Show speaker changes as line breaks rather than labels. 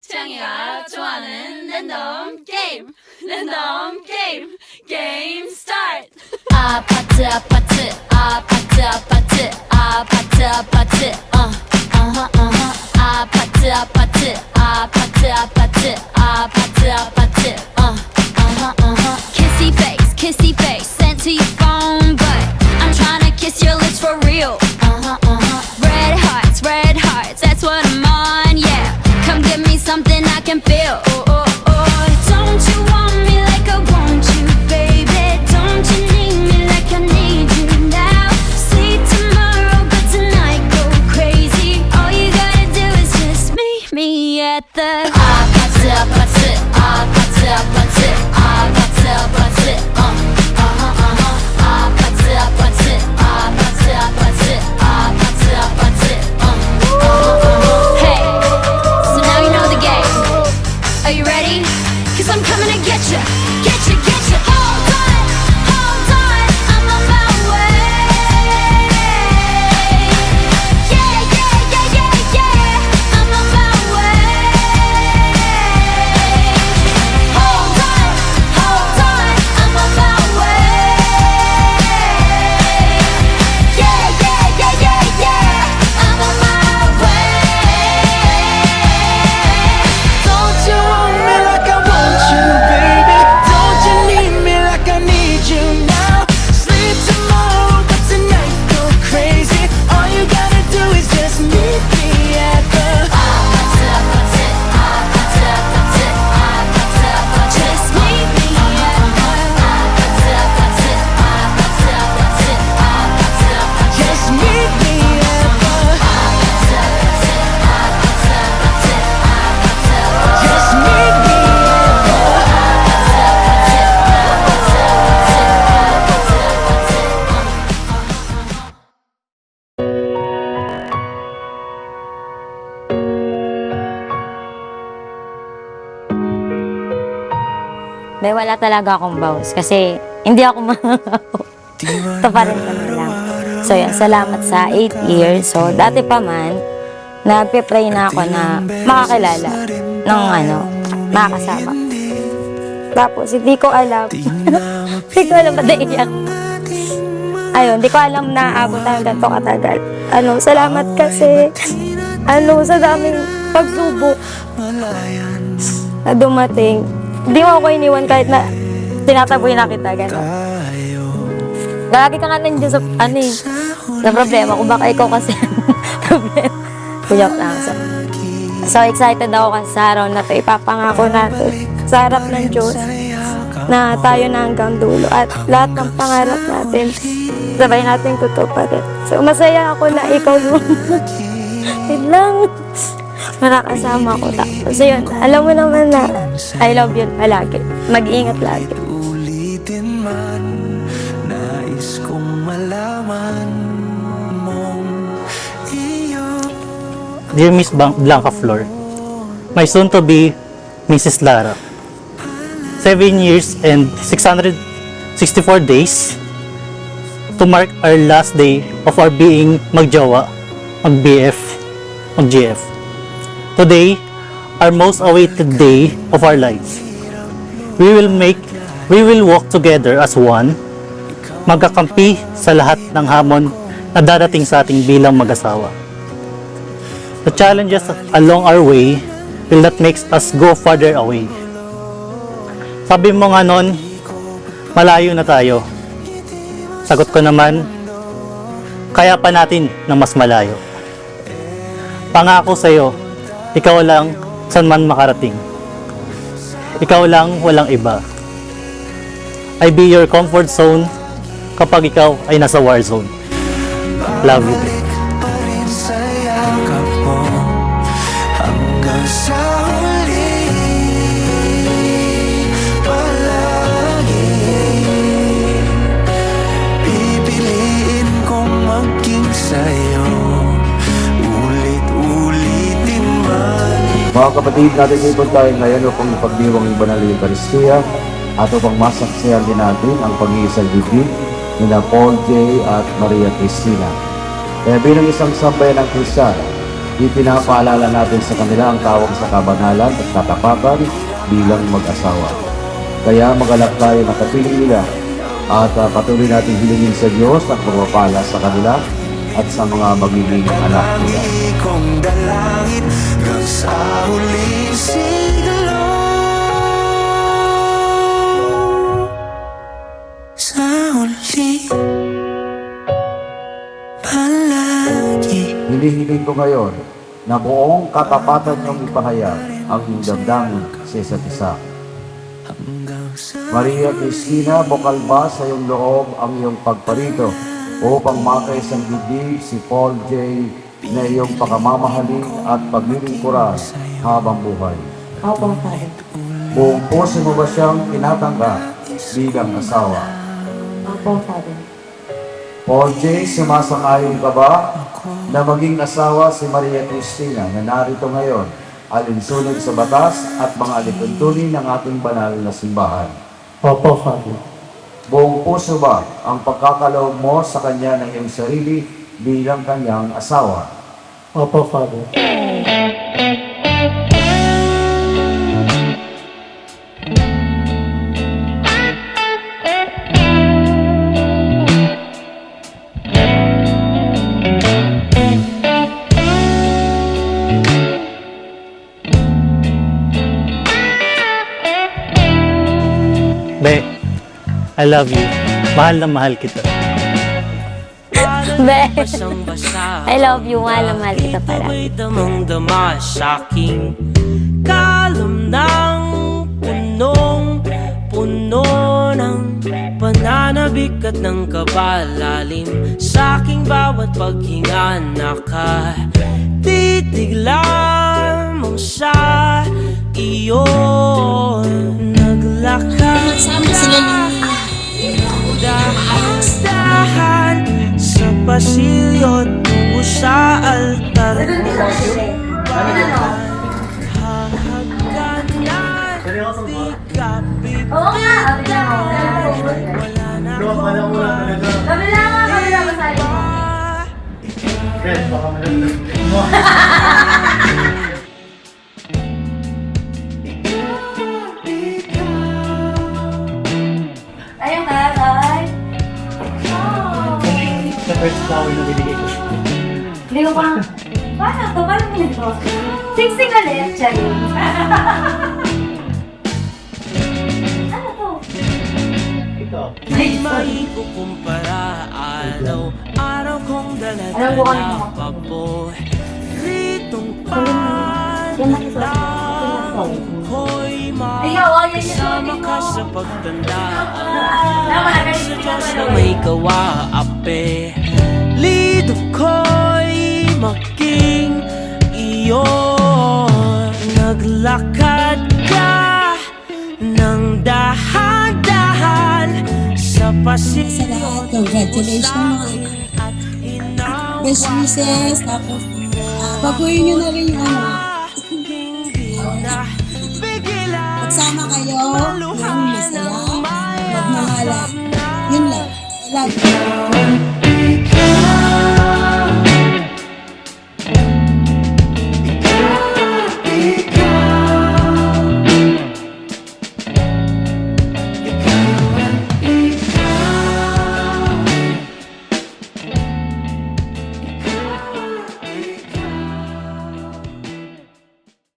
창이가 좋아하는 랜덤 게임 게임 스타트. 아파트 아파트 아파트 아파트 아파트 아파트 아파트 아파트 아파트 아파트 아파트 아파트 kissy face sent to your phone, but I'm tryna kiss your lips for real. Red hearts, that's what I'm on, yeah. Come give me something I can feel. Don't you want me like I want you, baby? Don't you need me like I need you now? Sleep tomorrow, but tonight go crazy. All you gotta do is just meet me at the 아파트 아파트 아파트 아파트 아파트 아파트 아파트 아파트 아파트 아파트 아파트 아파트 Hey, so now you know the game. Are you ready? Cause I'm coming to get you, get you, get you. Hold on, I'm on my way. Yeah, yeah, yeah, yeah, yeah, I'm on my way. Hold on, I'm on my way. Yeah, yeah, yeah, yeah, yeah, I'm on my way.
Don't you want me like I want you, baby? Don't you need me like I need you now? Sleep tomorrow, but tonight go crazy. All you gotta do is just meet me at the
아파트 아파트 아파트 아파트 아파트 아파트 Just meet me at the 아파트 아파트 아파트 아파트 아파트 아파트
Just meet me at the
아파트 아파트 아파트 아파트 아파트
Just meet me at the
May wala talaga akong bows kasi hindi ako mangangako. Ito pa rin naman lang. So yan, salamat sa 8 years. So dati pa man, nagpe-pray na ako na makakilala ng makakasama. Tapos hindi ko alam. Hindi ko alam ba't naiyak. Ayun, hindi ko alam na aabot ng ganito katagal. Salamat kasi sa daming pagsubok na dumating. Hindi mo ako iniwan kahit na tinataboy na kita, gano'n. Lagi ka nga nandiyan sa problema kung baka ikaw kasi problema. Kuyak lang. So excited ako kasi sa araw na ito. Ipapangako natin sa harap ng Diyos na tayo na hanggang dulo. At lahat ng pangarap natin, sabay natin tutuparin. So masaya ako na ikaw yung yun lang. Nakakasama ko. Tapos yun, alam mo naman na I love you palagi. Mag-iingat lagi.
ulitin man, nais kong malaman mong iyo.
Dear Miss Blanca Flor, my soon-to-be Mrs. Lara, 7 years and 664 days to mark our last day of our being magjowa, mag-BF, mag-GF. Today, our most awaited day of our lives. We will walk together as one, magkakampi sa lahat ng hamon na darating sa ating bilang mag-asawa. The challenges along our way will not make us go farther away. Sabi mo nga noon, malayo na tayo. Sagot ko naman, kaya pa natin na mas malayo. Pangako sa'yo, ikaw lang saan man makarating. Ikaw lang walang iba. I be your comfort zone kapag ikaw ay nasa war zone. Love you.
Pa rin sa yakap mo hanggang sa huli. Palagi pipiliin kong maging sa'yo. Ulit-ulitin man.
Mga kapatid, narito tayo ngayon upang ipagdiwang ang banal na Eucharistia at upang masaksihan din natin ang pag-iisang bibig ni Paul J. at Maria Cristina. Kaya bilang isang sambayan ng Kristiyan, Ipinapaalala natin sa kanila ang tawag sa kabanalan at katapatan bilang mag-asawa. Kaya magalak tayo na kapiling nila at patuloy natin hilingin sa Diyos ang pagpapala sa kanila at sa mga magiging anak nila.
Kong dalangin hanggang sa huling siglo. Sa huli palagi.
Hinihiling ko ngayon na buong katapatan niyong ipahayag ang iyong damdamin sa isa't isa. Maria Cristina, bukal ba sa iyong loob ang iyong pagparito upang makaisang dibdib si Paul J. na iyong pakamamahalin at paglilingkuran habang buhay?
Opo, Father.
Buong puso mo ba siyang tinatanggap bilang asawa?
Opo, Father.
Paul J., sumasang-ayon ka ba na maging asawa si Maria Cristina na narito ngayon, alinsunod sa batas at mga alituntunin ng ating banal na simbahan?
Opo, Father.
Buong puso ba ang pagkakaloob mo sa kanya ng iyong sarili bilang kanyang asawa?
Opo, Father. Be, I love you. Mahal na mahal kita.
Be, I love you. Mahal na mahal kita para.
Ako'y damang-dama sa'king kalam ng punong-puno ng pananabik at ng kabalalim. Sa'king bawat paghinga nakatitigla mo sa iyo. Naglakad dahan sa pasilyo tungo sa altar mo. Hahagkanan, di ka bibigyan. Wala na
Ayun ka, Tay.
The first flower na binigay ko.
Hindi ko pa. Paano to? Paano pinito? Sing-sing ulit, Charing. Ano to?
Ito.
Di maikukumpara araw-araw kong
Alam ko kami
dala-dala pa po. Ritong
Yan nakisulat ko.
ko'y
Ayaw,
makasama ka sa pagtandaan.
Tama na,
Sa Diyos na may gawa ape, lido ko'y maging iyo. Naglakad ka ng dahan-dahan sa pasilyo.
Congratulations mga
At hinawa
best wishes. Tapos, baguhin nyo na rin yung ano. Magsama kayo. Yung masaya. Magmahalan. Yun lang. I love you.